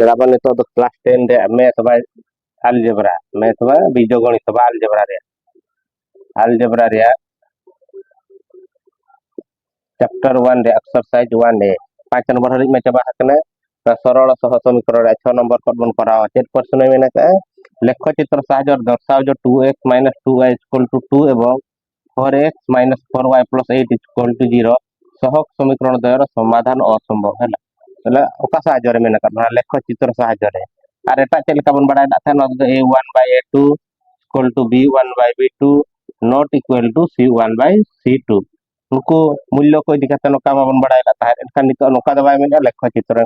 जरा अपन तो क्लास 10 रे मैथ बा अलजेब्रा मैथ बा बीजगणित बा अलजेब्रा रे चैप्टर 1 रे एक्सरसाइज 1 रे 5 नंबर हरि में चबा हकने सरल सह समीकरण 6 नंबर पर बन कराओ चेक प्रश्न में ना लेख चित्र साहाଯ୍य दर्शाओ जो 2x 2y 2 एवं 4x 4y + 8 = 0 सहक समीकरण द्वयर समाधान असंभव है तले ओका साहाଯ୍य रे मेना करना लेख चित्र साहाଯ୍य रे आर एटा चेक का बन बड़ा था a1/a2 = b1/b2 not equal to c1/c2 उनको मूल्य को इदी कते नका बन बड़ा था एनका नितो नका दबाय में लेख चित्र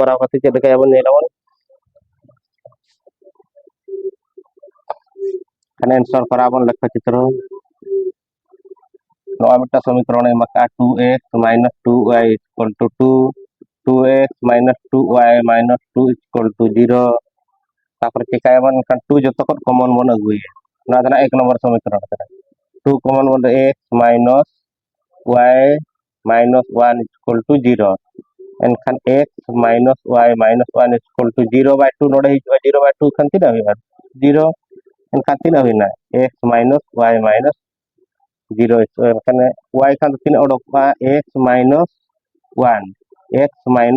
कराव कते चेक का बन नेलावन कने आंसर करावन लेख चित्र नवा मिटा समीकरण मका 2x 2y = 2 2x 2y - 2 = 0 तापर चिकायवन kan 2 जतो को कॉमन बन अगुए ना दना 1 नंबर समीकरण करा 2 कॉमन बन x - y - 1 = 0 एनखान x - y - 1 = 0/2 नोडे 0/2 Khan तिना होय 0 एनखान तिना होइना x - y - 0 एनखान y खान तिना ओडोक x - 1 x - 1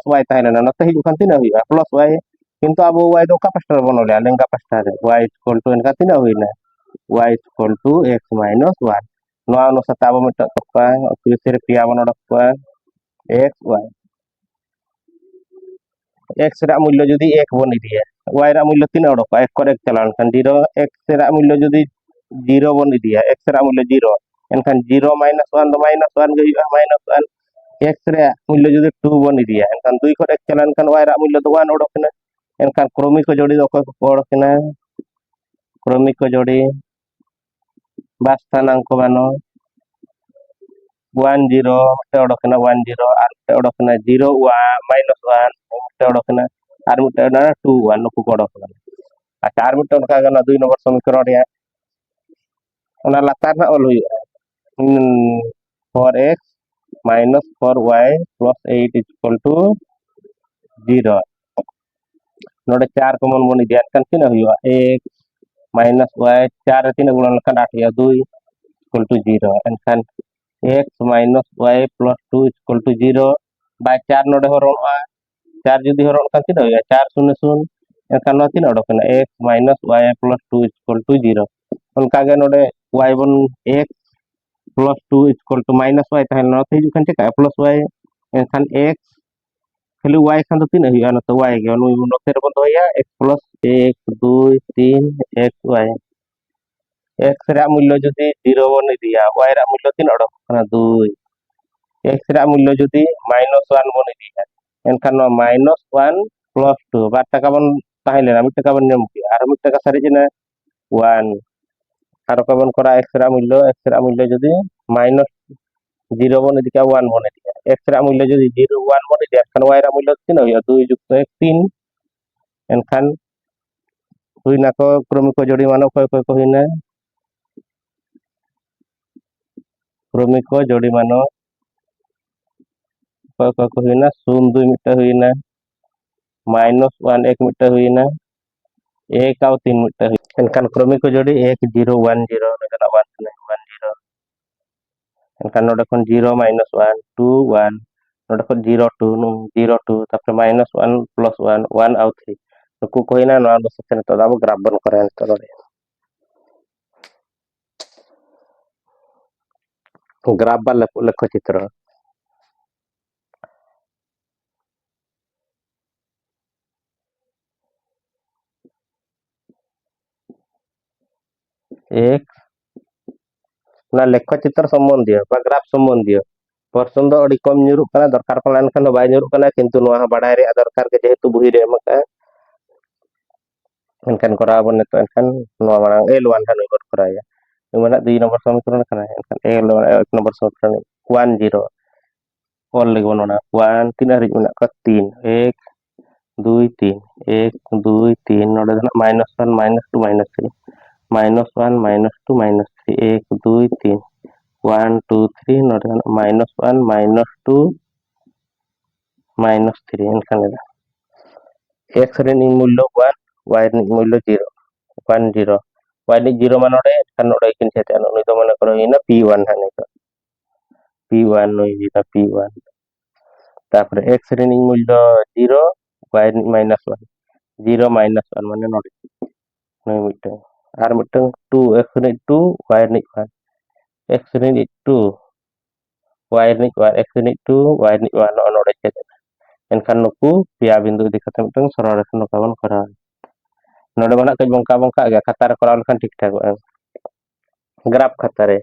= -y ताहेना नते हिजु खान तिना होय +y किंतु अब y दो का पास्टर बनोले लेंगा पास्टर y = एनका तिना होइना y = x - 1 नवा अनुसार ताब मिटा तपा फिर पिया बनोडक x y x रा मूल्य जदि 1 बन दिया y रा मूल्य 3 ओडक 1 करेक्ट चलान खान 0 x रा मूल्य जदि 0 बन दिया x रा मूल्य 0 एनखान 0 - 1 तो -1 गई -1 x रे मूल्य जदि 2 बन दिया एनखान 2 करेक्ट चलान खान y रा मूल्य 1 ओडक ना एनखान क्रमिक जोड़ी दो को ओडक ना क्रमिक जोड़ी बास्थानांक मानो 1 0 मते ओडकना 1 0 आर मते ओडकना 0 1 -1 मते ओडकना आर मते ना 2 1 नुकु ओडकना अच्छा आर मते ओडका गना 2 नंबर समीकरण रे ओना लातार ना ओल हुई 4x - 4y + 8 = 0 नोडे 4 कॉमन बन दिया kan तिना हुआ x - y 4 रे 3 गुणन kan 8 या 2 = 0 एनखान x - y + 2 = 0 बाय 4 नोडे हरण 4 जदि हरण kan तिना हुआ 4 0 0 एनखान न तिना ओडकना x - y + 2 = 0 उनका गे नोडे y बन x + 2 = -y ताहेन न थे जुखान चेक +y एनखान x खाली y खान तो तिना हुआ न तो y गे नु नते रे बन होया x + 1 2 3 x y x रा मूल्य जदि 0 बन दिया y रा मूल्य तिना ओडक ना 2 x रा मूल्य जदि -1 बन दिया एनखान -1 + 2 बार टका बन ताहेले ना मिट टका बन नेम की आर मिट टका सारी जिना 1 आर का बन करा x रा मूल्य जदि -0 बन दिया 1 बन दिया x रा मूल्य जदि 0 1 बन दिया एनखान y रा मूल्य तिना हुआ 2 + 1 3 एनखान हुइना को क्रमिक जोड़ी मानो कोय हुइना क्रमिक जोड़ी मानो कोय हुइना 0 2 मिट हुइना -1 1 मिट हुइना 1 और 3 मिट हुइना एनखान क्रमिक जोड़ी 1 0 1 0 नगना 1 1 0 एनखान नोडे कोन 0 -1 2 1 नोडे कोन 0 2 0 2 तापर -1 + 1 1 और 3 तो को कोइना न बस सेन तो दाबो ग्राफ बन करे तो ग्राफ बा लेख चित्र एक ना लेख चित्र संबंधी बा ग्राफ संबंधी पर्सन दो अड़ी कम न्यूरु कना दरकार पलान खान बाय न्यूरु कना किंतु नोहा बाडाय रे दरकार के जेहेतु बुही रे मका एनखान करा बन तो एनखान नोहा मांग l1 खान उइबट कराया इमना 2 नंबर समीकरण खाना एनखान l1 1 नंबर समीकरण 1 0 ऑल लेग बनोना 1 3 हरि मना का 3 1 2 3 1 2 3 नोडे ना -1 -2 -3 -1 -2 -3 1 2 3 1 2 3 नोडे -1 -2 -3 एनखान x ᱨᱤᱱᱤᱡ ᱢᱩᱞᱞᱚ 1 y ᱨᱤᱱᱤᱡ ᱢᱩᱞᱞᱚ 0 1 0 y ᱨᱤᱱᱤᱡ 0 ᱢᱟ ᱱᱚᱰᱮ ᱮᱱᱠᱷᱟᱱ ᱱᱚᱰᱮ ᱠᱤᱱ ᱥᱮᱴᱮᱜᱼᱟ ᱱᱩᱭ ᱫᱚ ᱢᱚᱱᱮ ᱠᱚᱨᱚ ᱦᱩᱭᱱᱟ p1 ᱦᱟᱸᱜ ᱱᱤᱛᱚᱜ p1 ᱱᱩᱭ ᱦᱩᱭᱱᱟ p1 तापर x ᱨᱤᱱᱤᱡ ᱢᱩᱞᱞᱚ 0 y ᱨᱤᱱᱤᱡ -1 0 -1 माने नोडे नई मिटन आर मिटन 2 x ᱨᱤᱱᱤᱡ 2 y ᱨᱤᱱᱤᱡ 1 x ᱨᱤᱱᱤᱡ 2 y ᱨᱤᱱᱤᱡ 1 x ᱨᱤᱱᱤᱡ 2 y ᱨᱤᱱᱤᱡ 1 नो नोडे चेक एनखान नुकु पिया बिंदु इदि कते मिटन सरल रेखा नोका बन करा नोडे बना कई बंका गया खाता रे करा लखन ठीक ठाक ग्राफ खाता रे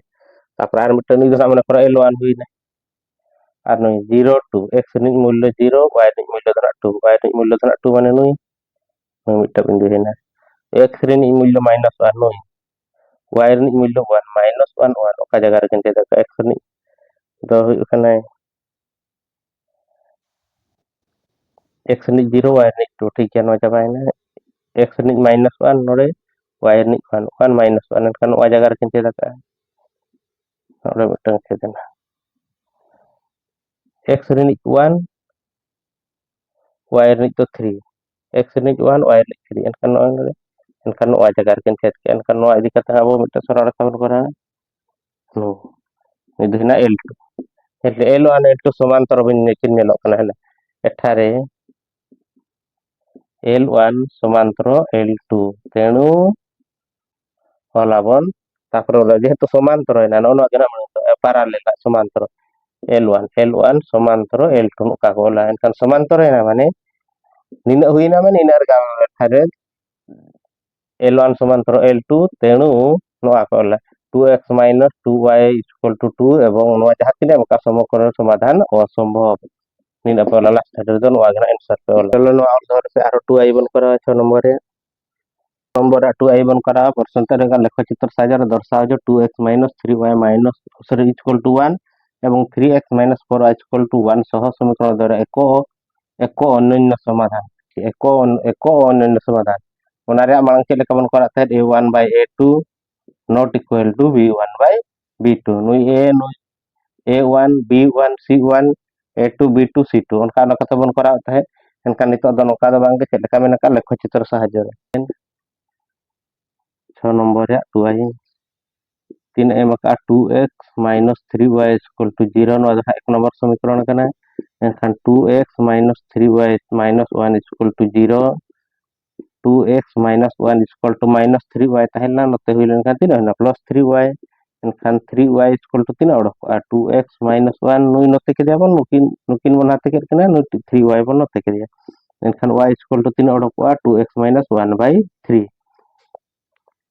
तापर आर मिटन इदि सामने करा l1 हुईना आर नई 0 2 x ᱨᱤᱱᱤᱡ मूल्य 0 y ᱨᱤᱱᱤᱡ मूल्य धना 2 y ᱨᱤᱱᱤᱡ मूल्य धना 2 माने नई नई मिटन बिंदु हेना x ᱨᱤᱱᱤᱡ मूल्य -1 नई y ᱨᱤᱱᱤᱡ मूल्य 1 -1 1 ओका जगह रे किनते द x ᱨᱤᱱᱤᱡ दो हुई खाना x ᱨᱤᱱᱤᱡ 0 y ᱨᱤᱱᱤᱡ 2 ठीक है नो चाबायना x ᱨᱤᱱᱤᱡ -1 नोडे y ᱨᱤᱱᱤᱡ 1 1 -1 एनखान ओका जगह रे किनते the नोडे mitten छेदना x rinit 1 y rinit to 3 x rinit 1 y rinit 3 enkan no aja garken chat enkan no idi kata abo mitta sorara kabar kora no itu hina l2 એટલે l1 અને l2 સમાંતર બનીને ચિહ્ન લખના ହେଲା ଏଠାରେ l1 ସମାନ୍ତର l2 ତେଣୁ ହଲାବନ ତାପରେ ଯେହେତୁ ସମାନ୍ତର ଏନା ନ ନଗନା ପାରାଲେଲ ସମାନ୍ତର L1 ସମାନ୍ତର L2 का होला एनखान समांतर है ना माने निना हुईना माने निना थारे L1 समांतर L2 तेणु नोआ होला 2x - 2y = 2 एवं नोआ जहां तिना का समकरण समाधान असंभव निना पला लास्ट थारे दो नोआ गना आंसर पे होला चलो नोआ और धर से आरो 2i बन करा 6 नंबर रे नंबर 2i बन करा परसेंटेज का लेख चित्र साइजर दर्शाओ जो 2x - 3y - 1 एवं 3x - 4y = 1 सह समीकरण द्वारा एको अन्य समाधान एको अन्य समाधान ओनारे मांग के लेका बन करा था a1 by a2 not equal to b1 by b2 Nooyi a1 b1 c1 a2 b2 c2 उनका ना कथा बन करा था एनका नितो द नोका द बांगे चेक लेका मेना का लेख चित्र सहायता 6 नंबर या 2i 3 m का 2x - 3y = 0 नो जहां एक नंबर समीकरण कना एनखान 2x - 3y - 1 = 0 2x - 1 = -3y tahela note huilen kan tina na +3y एनखान 3y = tina odo 2x - 1 nui note ke dia bon nukin bon hate ke kana nu 3y bon note ke dia एनखान y = tina odo 2x - 1 by 3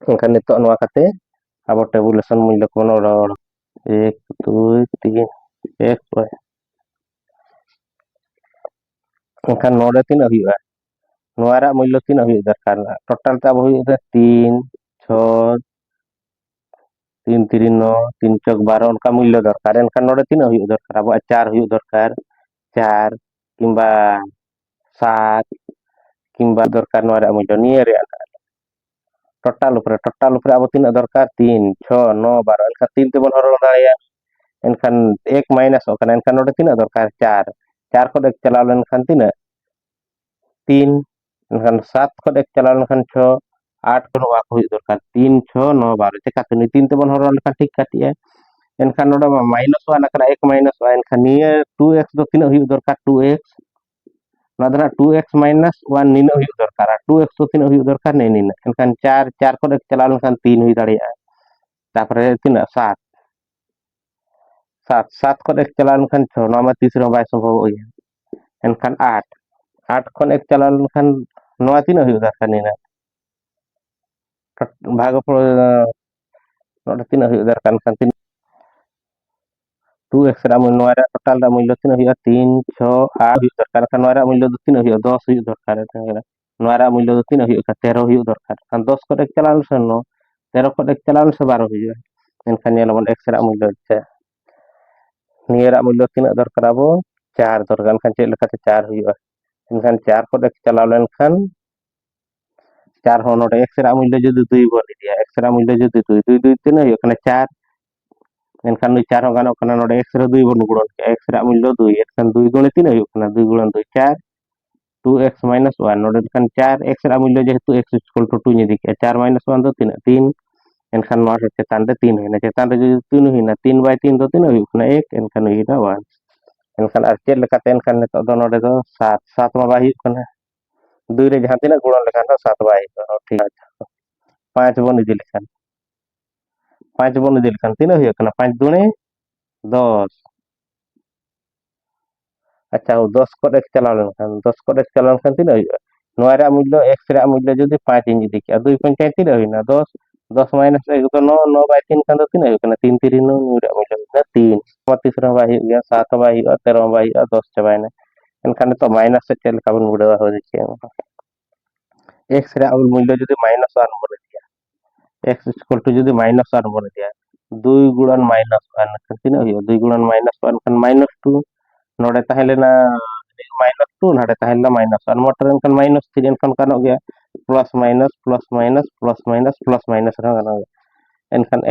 एनखान नितो नोआ kate abo tabulation मूल्य को ओडो 1 2 3 x y एनखान नोडे tina हुआ नोआरा मूल्य tina हुई दरकार total ता हुई 3 6 3 3 9 3 चौक 12 उनका मूल्य दरकार एनखान नोडे tina हुई दरकार अब 4 हुई दरकार 4 किंबा 7 किंबा दरकार नोआरा मूल्य नियर टोटल ऊपर अब tina दरकार 3 6 9 12 एनखान 3 ते बन हरल दाया एनखान 1 माइनस ओकना एनखान नोडे tina दरकार 4 4 को 1 चला लेनखान tina 3 एनखान 7 को 1 चला लेनखान 6 8 को नोआ को हुई दरकार 3 6 9 12 ते काते 3 ते बन हरल लेनखान ठीक काटिया एनखान नोडे -1 ना 1 - 1 एनखान नियर 2x दो tina हुई दरकार 2x नादरा 2x - 1 निना हुई दरकार 2x तो tina हुई दरकार ने निना एनखान 4 4 को 1 चला लेनखान 3 हुई दाड़िया तापरे tina 7 7 7 को 1 चला लेनखान 6 नोमा तीसरा बाय संभव होई एनखान 8 8 को 1 चला लेनखान नोआ tina हुई दरकार निना भागफल नोडे tina हुई दरकार एनखान 2x रा मूल्य नोआरा टोटल रा मूल्य tina हुई 3 6 8 हुई दरकार एनखान नोआरा मूल्य tina हुई 10 हुई दरकार नोआरा मूल्य tina हुई 13 हुई दरकार एनखान 10 को 1 चला लेनखान 9 13 को 1 चला लेनखान 12 हुई एनखान नेलबन x रा मूल्य नियरा मूल्य tina दरकार अब 4 दरकार एनखान चेक लेखाते 4 हुई एनखान 4 को 1 चला लेनखान 4 हो नोडे x रा मूल्य जदि 2 बन दिया x रा मूल्य जदि 2 2 2 tina हुई एनखान 4 एनखान 4 हो गानो kana नोडे x रा 2 बन गुणन x रा मूल्य 2 एनखान 2 गुणे tina हुई kana 2 गुणन 2 4 2x minus 1 नोडे kan 4x रा मूल्य जेहेतु x इक्वल टू 2 ᱧ ᱤᱫᱤ ᱠᱮᱜᱼᱟ 4 minus 1 ᱫᱚ ᱛᱤᱱᱟᱹᱜ 3 एनखान ᱱᱚᱣᱟ ᱨᱮ ᱪᱮᱛᱟᱱ ᱨᱮ 3 ᱦᱩᱭᱱᱟ ᱪᱮᱛᱟन ᱨᱮ ᱡᱩᱫᱤ 3 ᱦᱩᱭᱱᱟ 3 by 3 ᱫᱚ ᱛᱤᱱᱟᱹᱜ ᱦᱩᱭᱩᱜ ᱠᱟᱱᱟ 1 एनखान ᱦᱩᱭᱱᱟ 1 एनखान ᱟᱨ ᱪᱮᱫ ᱞᱮᱠᱟᱛᱮ ᱮᱱᱠᱷᱟन ᱱᱤᱛᱚᱜ ᱫᱚ ᱱᱚᱰᱮ ᱫᱚ 7 7 मा बाय हुᱭᱩᱜ ᱠᱟᱱᱟ 2 रे जहां तीना गुणन लेखान 7 बाय हुयुगआ ठीक है 5 बन इदी लेखान 5 बन इदी लेखान तीना हुयुग कना 5 दुणे 10 अच्छा 10 को x चलाव लेखान 10 को x चलाव लेखान तीना हुयुगआ नोआ रे मूल्य x रे मूल्य जदि 5 इन इदी के 2 पंचायत तीना हुयना 10 10 माइनस 1 तो 9 9 बाय 3 खान तो तीना हुयुग कना 3 3 9 रे मूल्य हुयना 3 तीसरा बाय हुयुग गया 7 बाय हुयुगआ 13 बाय हुयुगआ 10 चबायना एनखान तो माइनस से चेल का बन मुड़वा हो देखिए x रे मूल्य जदि माइनस 1 बन दिया x इक्वल टू जदि माइनस 1 बन दिया 2 गुणन माइनस 1 खान तीना हुयुग 2 गुणन minus 1 Khan minus 2 नोडे ताहेलेना minus 2 Nade ताहेलेना minus 1 motor एनखान minus 3 एनखान कानो गया plus minus plus minus plus minus plus minus रा कानो एनखान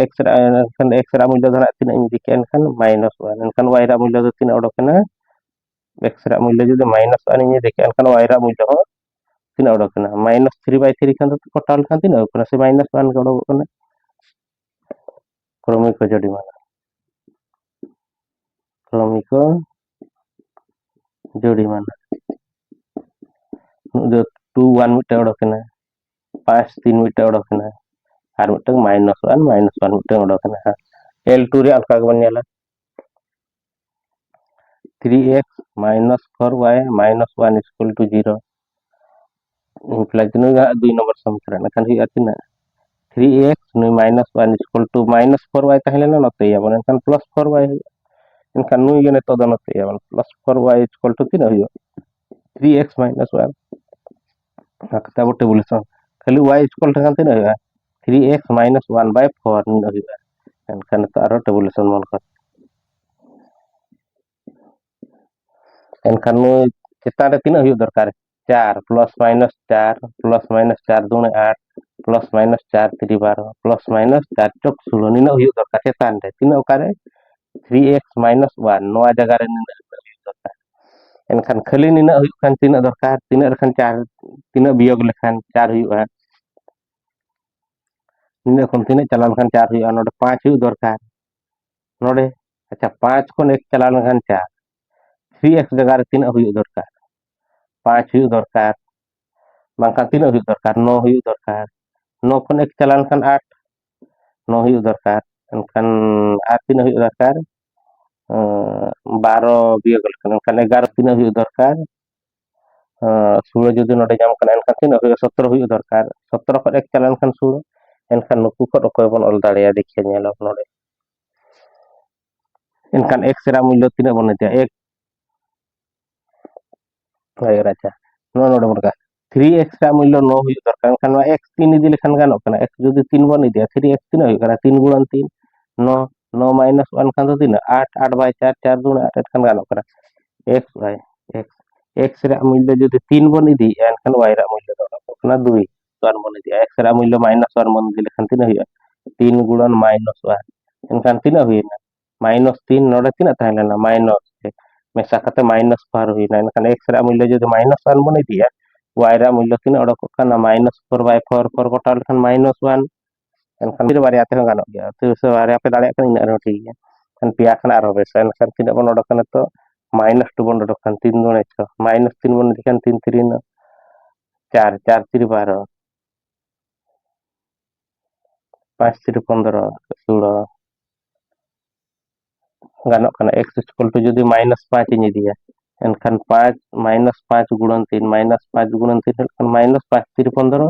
x रा मूल्य धरा तीना इंदी के एनखान माइनस 1 एनखान y रा मूल्य दो तीना ओडोकना x रा मूल्य जदि माइनस 1 इंदी के एनखान y रा मूल्य हो तीना ओडोकना माइनस 3 by 3 खान तो कटाल खान तीना ओडोकना से माइनस 1 के ओडोकना क्रमिक जोड़ीमाना जो 2 1 मिटे ओडोकना 5 3 मिटे ओडोकना और मिटे माइनस 1 मिटे ओडोकना L2 रे अलका के बन नेला 3x minus 4y minus 1 is equal to 0 implies nu ga 2 nomor समीकरण kan huyu atina 3x nu minus 1 is equal to minus 4y tahelena note ya bon kan plus 4y kan nu ye neto do note ya bon plus 4y is equal to tina huyu 3x minus 1 kata bote bulisan khali y is equal to kan tina huyu 3x minus 1 by 4 nu huyu kan to aro tabulation mon kan एनखान चेतान रे तीना हुयुग दरकार 4 plus minus 4 दुणे 8 plus minus 4 3 12 plus minus 4 चौक 16 निना हुयुग दरकार चेतान रे तीना ओकारे 3x minus 1 नोआ जगह रे निना हुयुग दरकार एनखान खाली निना हुयुग खान तीना दरकार तीना रखान 4 तीना वियोग लेखान 4 हुयुगा निना खन तीना चला लेखान 4 हुयुगा नोडे 5 हुयुग दरकार नोडे अच्छा 5 खन 1 चला लेखान 4 3x जगह रे तीना हुयुग दरकार 5 हुयुग दरकार बांखान तीना हुयुग दरकार 9 हुयुग दरकार 9 खन 1 चला लेखान 8 9 हुयुग दरकार एनखान आर तीना हुयुग दरकार 12 वियोग लेखान एनखान 11 तीना हुयुग दरकार 16 जदि नोडे जाम कना एनखान तीना हुयुग 17 हुयुग दरकार 17 खन 1 चला लेखान 16 एनखान नुकु खन ओकोय बन ऑल दाड़िया देखिए नेलो नोडे एनखान x रा मूल्य तीना बन दिया 1 ayo अच्छा नो नोडे बरका 3x रा मूल्य 9 हुयुग दरकार एनखान x 3 इदी लेखान गानो कना x जदि 3 बन दिया 3x तीना हुयुग कना 3 गुणन 3 9 9 minus 1 खान तो तीना 8 8 by 4 4 दुणे 8 एनखान गानो कना x by x x रा मूल्य जदि 3 बन इदी एनखान y रा मूल्य दो कना 2 1 बन इदी x रा मूल्य minus 1 बन इदी लेखान तीना हुयुग 3 गुणन minus 1 एनखान तीना हुयना minus 3 नोडे तीना ताहेलेना minus मेसा कते minus 4 हुयना एनखान x रा मूल्य जदि minus 1 बन इदी y रा मूल्य तीना ओडोक कना minus 4 by 4 4 कोटा लेखान minus 1 एनखान फिर बारिया ते गानो गया तो से बारिया पे दाड़े कन इन रो ठीक है kan पिया खान आरो बेसा एनखान तीना बन ओडोक कना तो minus 2 बन ओडोक खान 3 दुणे 6 minus 3 बन इदी खान 3 3 4 4 3 12 5 3 15 16 गानो कना x इक्वल टू जदि -5 इन इदिया एनखान 5 -5 गुणन 3 -5 गुणन 3 एनखान -5 3 15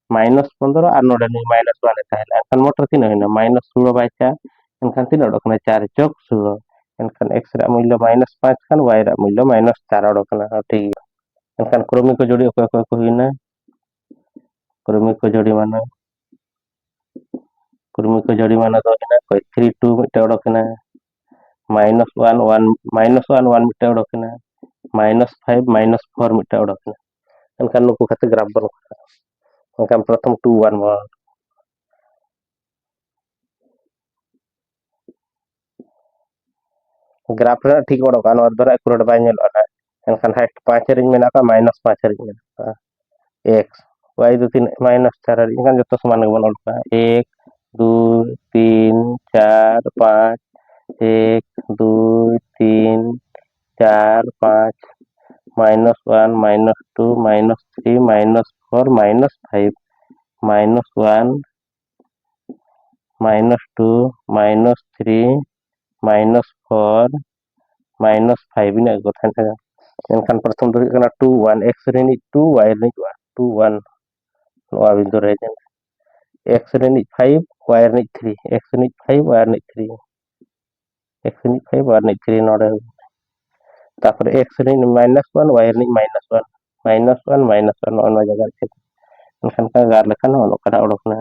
-15 और नोडे नि -1 ताहेला एनखान मोटर तीना होइना -16 बाय 4 एनखान तीना ओडोकना 4 चौक 16 एनखान x रा मूल्य -5 खान y रा मूल्य -4 ओडोकना ठीक एनखान क्रमिक जोड़ी ओको ओको को होइना क्रमिक जोड़ी माना दो होइना कोई 3 2 मिटे ओडोकना -1 1 -1 1 मिटे ओडोकना -5 -4 मिटे ओडोकना एनखान नुकु खाते ग्राफ बन एनखान प्रथम 2 1 बन ग्राफ रे ठीक ओडोका नोर दरा एकुरेट बाय नेल ओना एनखान हाइस्ट 5 रिंग मेना का माइनस 5 रिंग मेना का x y दो तीन माइनस 4 रिंग kan जतो समान गेबन ऑल का 1 2 3 4 5 1 2 3 4 5 -1 -2 -3 -4 -5 -1 -2 -3 -4 -5 ini aku tanya kan प्रथम दो kana 2 1 x rinit 2 y rinit 2 1 no abin do rejen x rinit 5 y rinit 3 x rinit 5 y rinit 3 x rinit 5 y rinit 3 no तापर x rinit -1 y rinit -1 -1 on jaga chet kan ka gar lekan ono kada odok na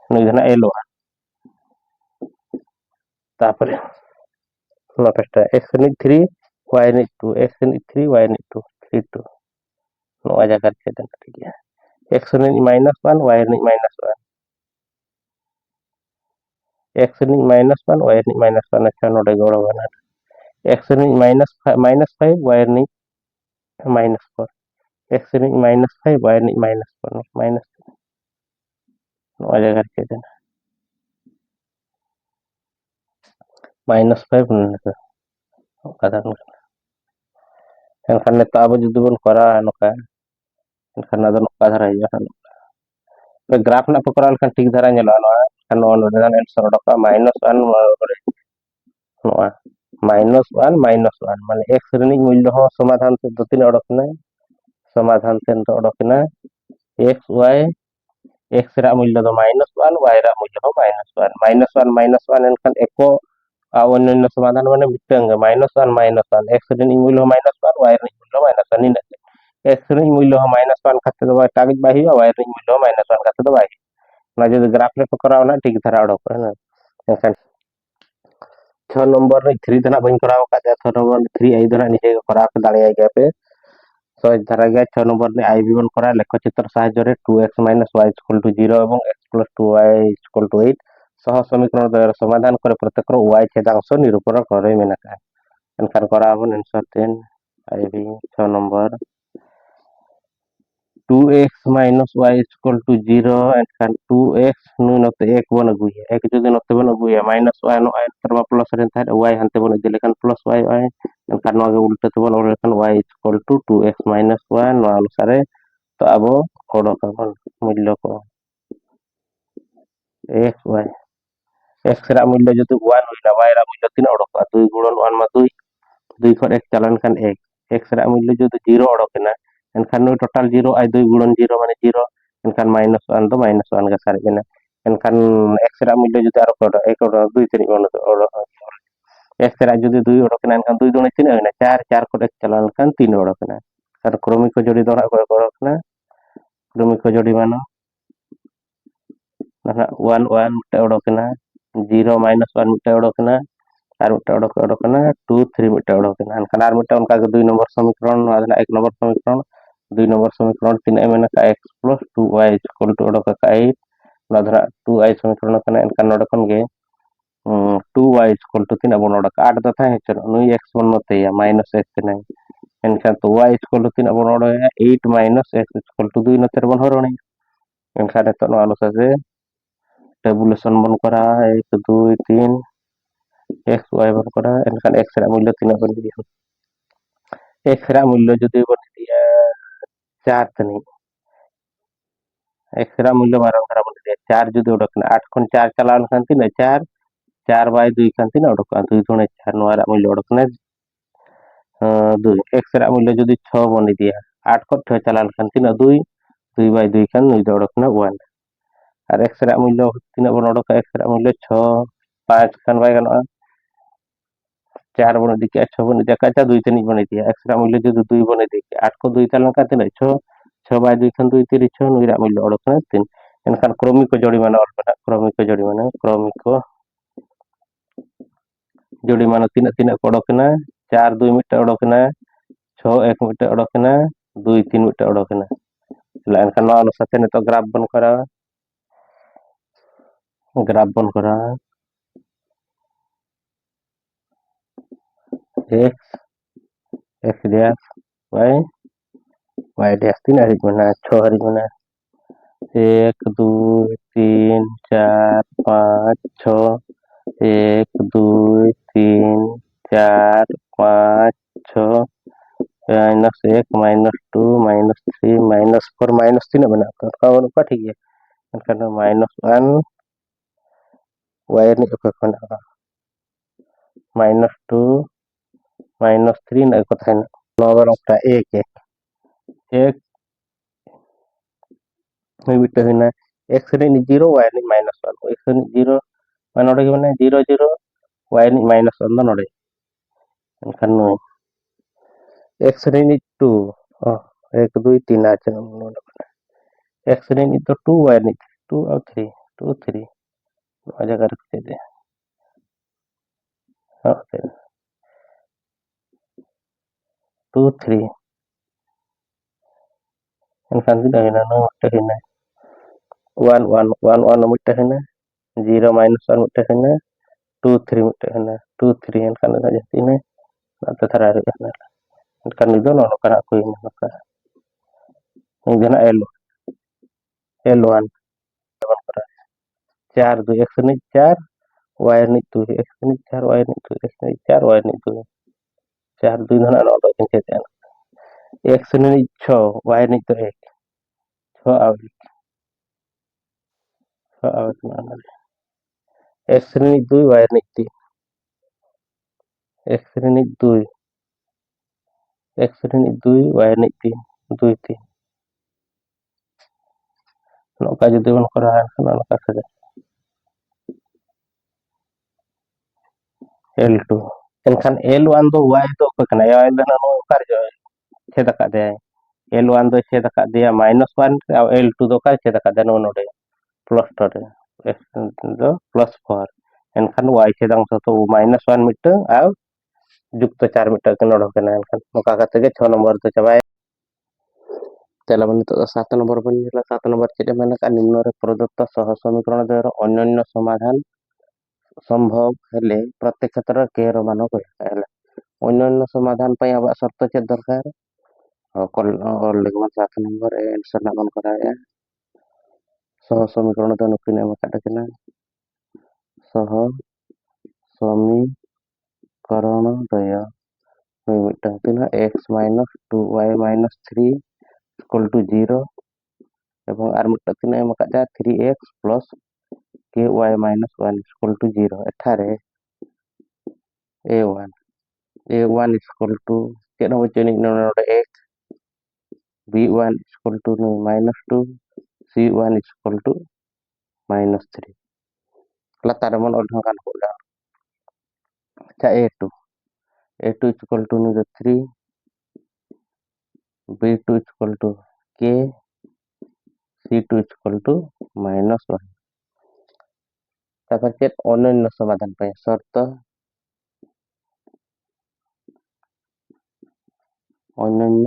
nu jana elo तापर no pesta x rinit 3 y rinit 2 x rinit 3 y rinit 2 3 2 no jaga chet ठीक है x rinit -1 y rinit -1 x rinit -1 y rinit -1 अच्छा नोडे गोड़ो बना x rinit -5 y rinit -4 x rinit -5 y rinit -4 minus no aja करके देना -5 नका kata एनखान नेता अब जुदी बन करा नका एनखान अदो नका धरा हिया पे ग्राफ ना पकड़ा लेखान ठीक धरा नेला ना kan on dan answer odoka -1 noa -1 -1 माने x ᱨᱤᱱᱤᱡ मूल्य हो समाधान से दो तीन ओडकना समाधान से ओडकना x y x रा मूल्य दो -1 y रा मूल्य हो -1 -1 एनखान एको अन्य समाधान माने मिटंग -1 x ᱨᱤᱱᱤᱡ मूल्य हो -1 y ᱨᱤᱱᱤᱡ मूल्य हो -1 इन x ᱨᱤᱱᱤᱡ मूल्य हो -1 खाते दो टागिज बाही y ᱨᱤᱱᱤᱡ मूल्य हो -1 खाते दो बाही ना जो ग्राफ ले पकड़ा ना ठीक धरा ओडक है एनखान 6 नंबर रे 3 धना बइन कराव का 6 नंबर 3 आई धना निजे कराव के दाड़े आई गया पे सो धरा गया 6 नंबर ने आई भी1 करा लेख चित्र साहाय्य रे 2x - y = 0 এবং x + 2y = 8 सह समीकरण द्वयर समाधान करे प्रत्येक y छेदांश निरूपण करे मेनका एनखान करा हबन आंसर 10 आई भी 6 नंबर 2x - y = 0 एनखान 2x नु नते 1 बन अगुया 1 जदि नते बन अगुया -1 no तरवा प्लस रेन था y हंते बन इदि लेखान प्लस y एनखान नवा के उल्टा ते बन और लेखान y = 2x - 1 नवा अनुसार तो अब ओडक हबन मूल्य को x y x रा मूल्य जदि 1 होइना y रा मूल्य तीन ओडक 2 * 1 मा 2 2 खन 1 चलन खान 1 x रा मूल्य जदि 0 ओडकना एनखान नु टोटल 0 आई 2 * 0 माने 0 एनखान -1 दो -1 का सारे बेना एनखान x रा मूल्य जदि आरो कोड 1 ओड 2 तनी बन x रा जदि 2 ओडकना एनखान 2 दुने 3 होइना 4 4 को 1 चलन खान 3 ओडकना सर क्रमिक को जोड़ी दोना को ओडकना क्रमिक को जोड़ी मानो ना 1 1 मिटे ओडकना 0 -1 मिटे ओडकना आर मिटे ओडकना 2 3 मिटे ओडकना एनखान आर मिटे उनका 2 नंबर समीकरण आदना 1 नंबर समीकरण 2 नंबर समीकरण 3 मेना का x + 2y = ओडक का 8 नाधरा 2y समीकरण कना एनखान नोडकन गे 2y = 3 अब ओडक 8 दथा है चलो नु x बन मते या -x नहीं एनखान तो y = 3 अब ओडक 8 - x = 2 नते बन हरोणी एनखान तो नो अनुसार से टेबुलेशन बन करा 1 2 3 x y बन करा एनखान x रा मूल्य 3 बन दिया x रा मूल्य जदि बन दिया 4 तनी x रा मूल्य 12 खरा बन दिया 4 जदि ओडकना 8 खन 4 चलान खान 3 4 4 बाय 2 खान 3 ओडक 2 गुणे 4 नो रा मूल्य ओडकना 2 x रा मूल्य जदि 6 बन दिया 8 को 6 चलान खान 3 2 2 बाय 2 खान 2 ओडकना 1 और x रा मूल्य 3 बन ओडक x रा मूल्य 6 5 खान बाय गनो 4 बन दिया 6 बन दिया का 2 तनी बन दिया x रा मूल्य जदि 2 बन दिया 8 को 2 चलान खान 3 6 6 बाय 2 खान 2 3 6 नु रा मूल्य ओडकना 3 एनखान क्रमिक जोड़ी माने ओडकना क्रमिक जोड़ी मानो 3 3 ओडकना 4 2 मिटे ओडकना 6 1 मिटे ओडकना 2 3 मिटे ओडकना ला एनखान नो अनुसार से तो ग्राफ बन करा x x दिया y dash tina hari mana 6 hari mana 1 2 3 4 5 6 1 2 3 4 5 6 -1 -2 -3 -4 minus tina benar kawan apa ठीक है karena -1 y ni apa kena -2 -3 na ko tahan nomor okta 1 है 1 ni bitta hina x ni 0 y ni -1 x ni 0 node ge mane 0 0 y ni -1 do node kan no x ni 2 oh 1 2 3 aja node x ni to 2 y ni 2 और 3 2 3 aja कर सकते थे okay 2 3 kan tidak hina no hina 1 1 1 1 mitte hina 0 -1 mitte hina 2 3 mitte hina 2 3 kan saja ini atau terari kan itu no kan aku ini maka ini jana L1 4 2 x ni 4 y ni 2 x ni 4 y ni 2 x ni 4 y ni 2 4 2 na no do ke x ni 6 y ni 2 x 6 awal mana x ni 2 y ni 3 x ni 2 x ni 2 y ni 3 2 3 nokka যদি মন করা হয় নককা সাথে L2 এনখান L1 do y do ko kana ya dana no kar jo cheda ka de L1 do cheda ka dia -1 au L2 do ka cheda ka de no node plus tode x do plus 4 एनखान y chedang so to -1 mitang au যুক্ত 4 mitang ke nodo kana एनखान Nokha kate ge 6 nomor do cabai তেলা মানে তো 7 নম্বর বনি হলা 7 নম্বর যেটা মানে নিম্নরে প্রদত্ত সহ সমীকরণ দ্বয়ের অন্যান্য সমাধান সম্ভব হেলে প্রত্যেক ক্ষেত্রে কে র মান কইলা অন্যান্য সমাধান পাই আবার শর্ত চেক দরকার और लगभग 7 नंबर आंसर नामन कराया सह समीकरण तो नुकिन एम काटा किना सह समीकरण द्वय मिटन तिना x - 2y - 3 इक्वल टू 0 এবং আর মিটা তিনা এম কাটা 3x plus ky - 1 equal to 0 एठारे a1 a1 इक्वल टू केनो बचनी नोड x b1 equal to -2 c1 equal to -3 latar mon odhong kan hola cha a2 equal to 3 b2 equal to k c2 equal to -1 তারপর check অন্যান্য সমাধান পাই শর্ত অন্যান্য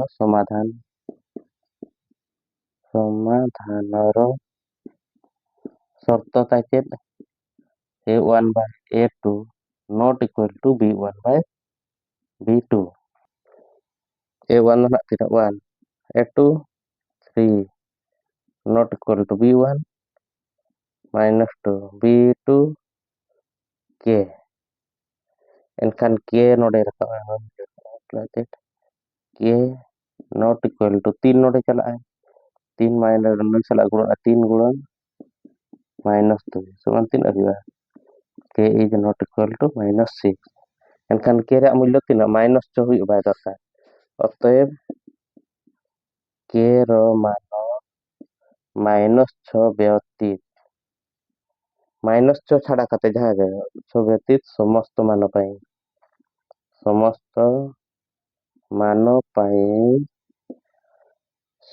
সমাধানর শর্ত তাই check a1 by a2 not equal to b1 by b2 a1 nak tidak 1 a2 3 not equal to b1 -2 b2 k एनखान k नोडे रखा k not equal to 3 नोडे चला है 3 माइनस चला गुणन 3 गुणन -2 समान 3 arriba k is not equal to -6 एनखान k रे मूल्य तीना -6 हुई बाय दरकार अतएव k रो मान -6 व्यतीत -6 छाड़ा कते जहाँ गए 6 व्यतीत समस्त मान पाई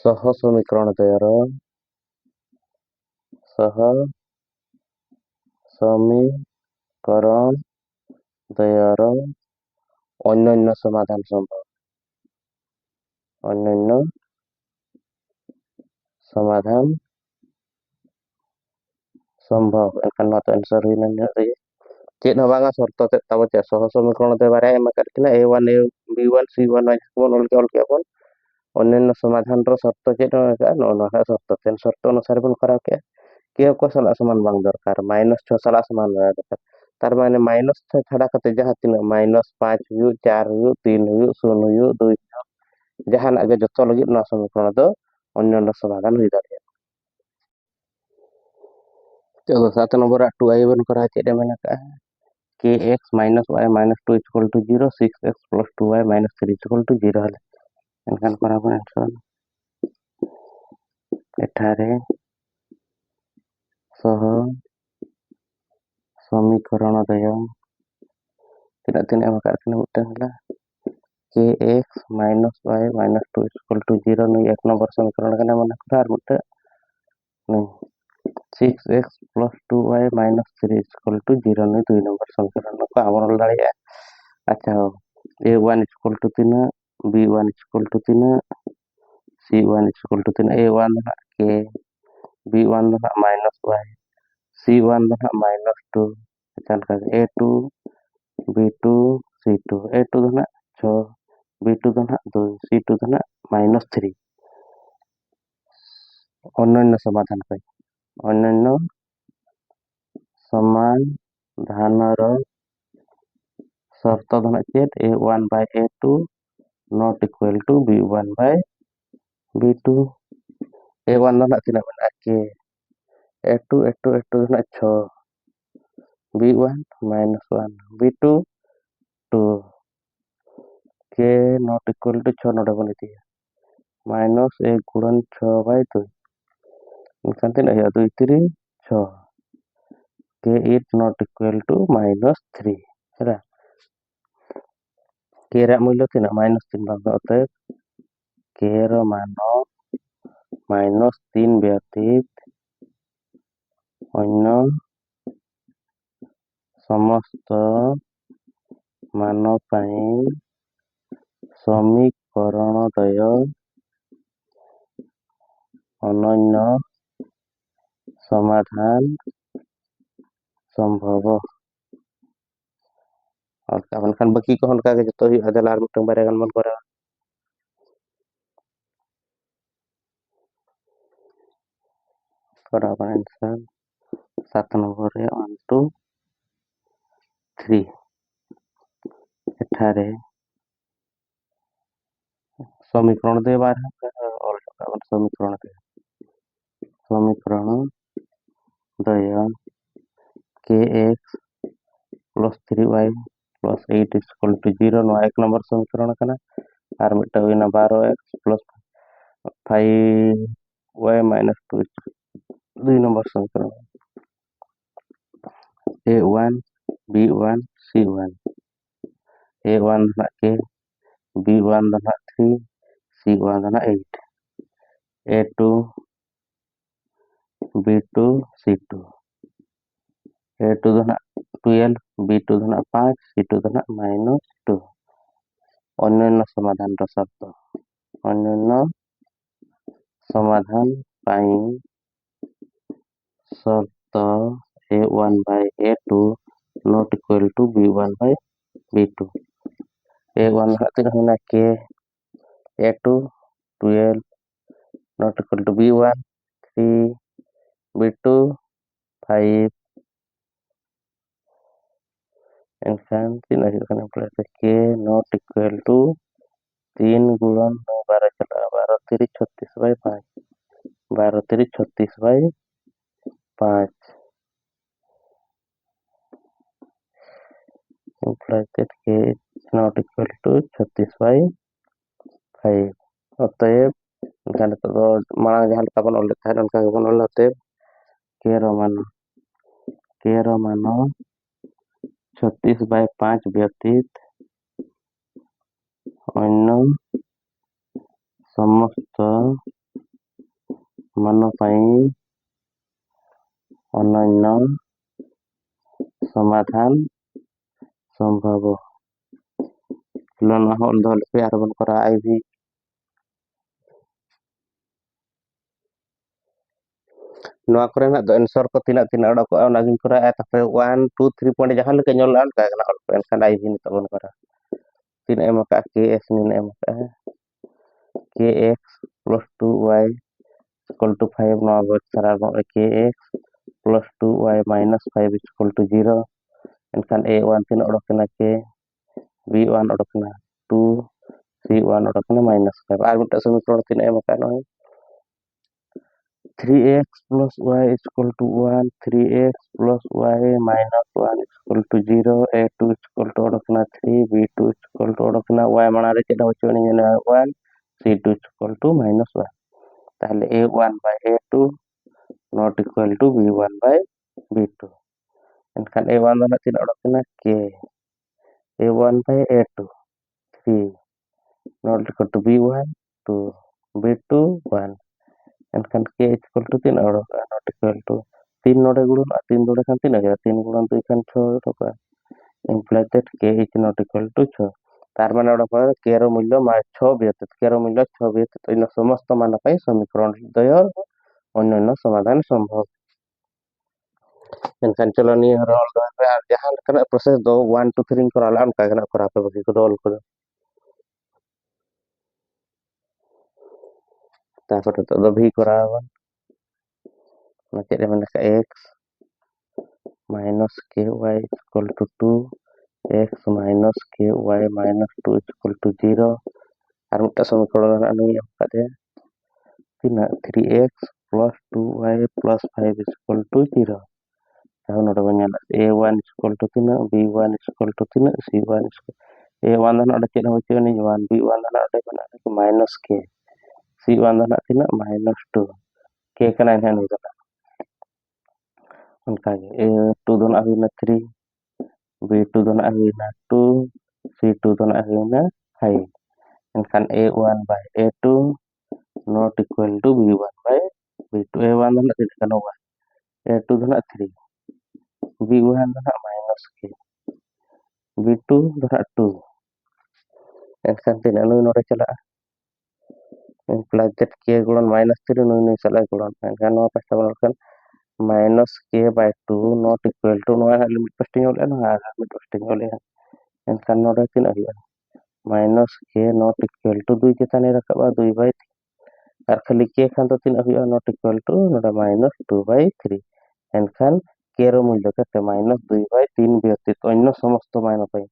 सह समीकरण द्वयर सह समीकरण द्वयर अन्यान्य समाधान संभव अन्यान्य समाधान संभव एनखान मातो आंसर हुई ना रे चेत न बांगा शर्त ते तब चे सह समीकरण ते बारे एम कर किना a1 b1 c1 y1 all के अपन अन्य समाधान रो शर्त चेत का नो शर्त तेन शर्त अनुसार बन करा के को साला समान बांग दरकार -6 साला समान रहा दरकार तार माने -6 छाड़ा कते जहां तीन -5 हुयु 4 हुयु 3 हुयु 0 हुयु 2 जहां आगे जतो लगी ना समीकरण दो अन्य समाधान हुई दाड़े चलो 7 नंबर 2i बन करा चेत मेना का kx -y -2 = 0 6x + 2y -3 = 0 हले एनखान करा बन आंसर एठारे सह समीकरण दय तीना तीन एम का कने उठे हला kx -y -2 = 0 नु एक नंबर समीकरण कने मन करा मुटे 6x + 2y -3 = 0 नु 2 नंबर समीकरण को हमर दाड़िया अच्छा हो a1 = 3 b1 = 3 c1 = 3 a1 ना k b1 ना -y c1 ना -2 चल का a2 b2 c2 a2 ना 6 b2 ना 2 c2 ना -3 अन्य समाधान कई अन्य समाधानर शर्त धना चेत a1/a2 not equal to b1/b2 a1 धना तीना बना के a2 धना 6 b1 -1 b2 2 k not equal to 6 note बनी थी -1 गुणन 6/2 इनखान तीना या 2 3 6 k is not equal to -3 है k रा मूल्य तीना -3 बांग अतः k रो मानो -3 व्यतीत अन्य समस्त मान पाई समीकरण दय अन्य समाधान संभव और काबन खान बाकी को हन का जतो ही अदलार मिटंग बारे गन मन करा करा आंसर 7 नंबर रे 1 2 3 एठारे समीकरण दे बार और काबन समीकरण दय kx + 3y + 8 = 0 नो एक नंबर समीकरण कना आर मिटा हुई ना 12x + 5y - 2 2 नंबर समीकरण a1 b1 c1 a1 धना k b1 धना 3 c1 धना 8 a2 b2 c2 a2 धना 12 b2 धना 5 c2 धना -2 अन्य समाधान रो शर्त अन्य समाधान पाई शर्त a1/a2 not equal to b1/b2 a1 खातिर होना k a2 12 not equal to b1 3 b2 5 इनसान तीन अहिल खाना plus k not equal to 3 गुणन 9 12 चला 12 3 36/5 12 3 36/5 implies that k is not equal to 36/5 अतएव इनखान तो मांग जहां का बन ओले था उनका बन ओले अतएव k रो मानो 36/5 व्यतीत अन्य समस्त मान पाई अन्य समाधान संभव लना होल धल पे आरबन करा आईवी नोआ करे ना दो आंसर को तीना तीना अडक ओना गिन करा ए तपे 1 2 3 पॉइंट जहां लेके ñol लान का ना ऑल पे एनखान आईवी नि तबन करा तीन एम का के एस नि एम का kx plus 2y equal to 5 नवा बच सारा kx plus 2y minus 5 equal to 0 एनखान a1 तीन ओडकना k b1 ओडकना 2 c1 ओडकना minus 5 आर मिटा समीकरण तीन एम का नय 3x plus y is equal to 1 3x plus y minus 1 is equal to 0 a2 is equal to ओडकना 3 b2 is equal to ओडकना y माना रे चेदा होचोनी 1 c2 is equal to minus 1 ताहले a1 by a2 not equal to b1 by b2 एनखान a1 दना तीन ओडकना k a1 by a2 3 not equal to b1 2 b2 1 एनखान k equal to तीन vodka not equal to 3 नोडे गुणन 3 नोडे खान 3 आ 3 गुणन 2 खान 6 होगा implies that k is not equal to 6 तार माने Voda पर k रो मूल्य 6 व्यतीत k रो मूल्य 6 व्यतीत इन समस्त मान पई समीकरण द्वय अन्य समाधान संभव एनखान चलो नि रोल दो जहां कना प्रोसेस दो 1 2 3 कराला उनका कना करा पे बकी को रोल को तापर तो भी करावा ना चेरे माने x minus ky equal to 2 x minus ky minus 2 equal to 0 আর একটা সমীকরণ আমি আমাদের 3x plus 2y plus 5 is equal to 0 এখন ওটা বঞ্জাল a1 is equal to 3 b1 is equal to 3 c1 is a1 dan ada cek nama cek ni 1 b1 dan ada kena minus k c1 dan ada kena minus 2 k kena ini kan उनका a2 dan ada 3 b2 dan ada 2 c2 dan ada 5 एनखान a1 by a2 not equal to b1 by b2 a1 dan tidak kena 1 a2 dan 3 b1 dan minus k b2 dan 2 एनखान tidak nu nore chala implies that k गुणन minus 3 nu chala गुणन एनखान no pasta kan minus k by 2 not equal to no limit pasting oleh no limit pasting oleh एनखान nore tin ahia minus k not equal to 2 kita ni rakaba 2 by 3 আর খালি k খান তো 3 ahia not equal to nora minus 2 by 3 एनखान k रो मूल्य केते minus 2 by 3 व्यतीत अन्य समस्त मान पाई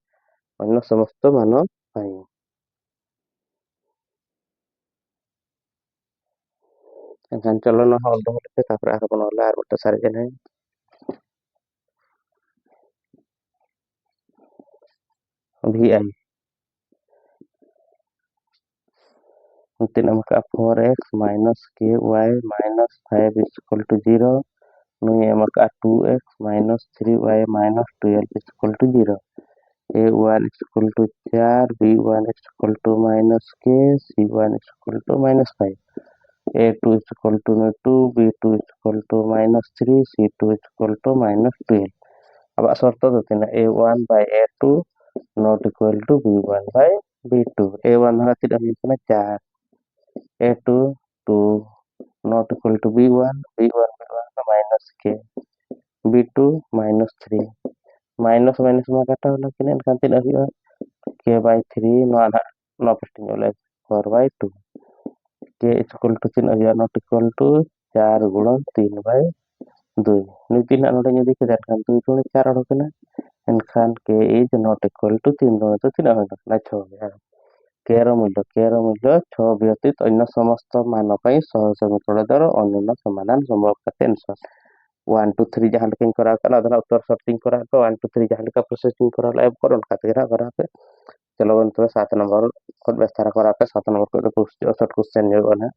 अन्य समस्त मान पाई एनखान चलो ना हल दो लेते तापर आरो बनले आर मटे सारे जने vi तीन मका 4x minus ky minus 5 is equal to 0 नुई मका 2x minus 3y minus 12 is equal to 0 a1 is equal to 4 b1 is equal to minus k c1 is equal to minus 5 a2 is equal to 2 b2 is equal to minus 3 c2 is equal to minus 12 अब शर्त दो तीन a1 by a2 not equal to b1 by b2 a1 धरा tidak मिलना 4 a2 2 not equal to b1 b1 minus k b2 minus 3 minus minus में कटा होला किने kan tidak हुआ k by 3 no ada no pasting oleh 4 by 2 k is equal to 3 aja not equal to 4 गुणन 3 by 2 ni तीन नोडे यदि के kan 2 गुणन 4 ओडो केना एनखान k is not equal to 3 गुणन तो 3 होता ना 6 k रो मूल्य 6 व्यतीत अन्य समस्त मान पई सहज समीकरण द्वारा अन्य समाधान संभव करते आंसर 1 2 3 जहां लेकिन करा कला धरा उत्तर सर्टिंग करा तो 1 2 3 जहां लेका प्रोसेसिंग करा लाइव करो करा पे चलो बंतु 7 नंबर खुद विस्तार करा पे 7 नंबर को तो क्वेश्चन जो है